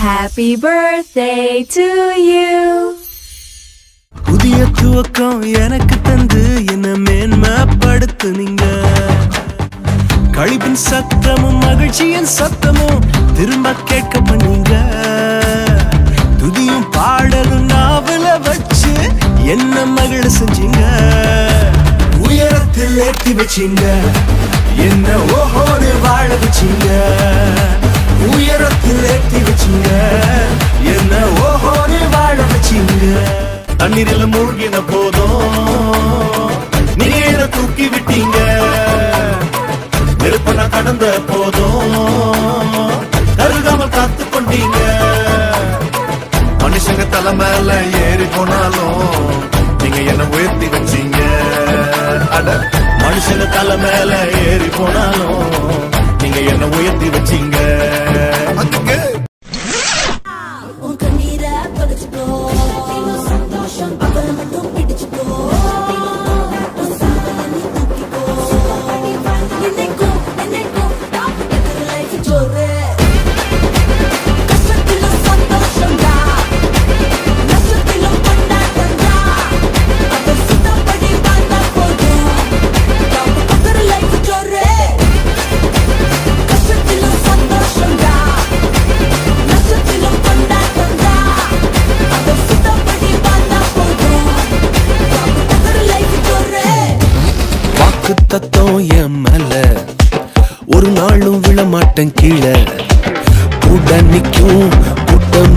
Happy birthday to you. புதிய துவக்கம் எனக்கு தந்து என்ன மேன்மைப்படுத்துனீங்க. கழிப்பின் சத்தமும் மகிழ்ச்சியின் சத்தமும் திரும்ப கேட்க பண்ணீங்க. துதியும் பாடலும் நாவல வச்சு என்ன மகிழ செஞ்சீங்க. உயரத்தில் ஏற்றி வச்சீங்க, என்ன ஓஹோடு வாழ வச்சீங்க. உயரத்தில் ஏற்றி வச்சீங்க, என்ன ஓஹோடு வாழ வச்சீங்க. தண்ணீரில் மூழ்கின போதும் நீர தூக்கி விட்டீங்க. நெருப்பன கடந்த போதும் கருகாமல் காத்து கொண்டீங்க. மனுஷங்க தலை மேல ஏறி போனாலும் நீங்க என்ன உயர்த்தி வச்சீங்க. அட மனுஷங்க தலை மேல ஏறி போனாலும் நீங்க என்ன உயர்த்தி வச்சீங்க. அதுக்கு தத்தம் என் மேல ஒரு நாளும் விழமாட்டேன் கீழே. கூட நிக்கும் கூட்டம்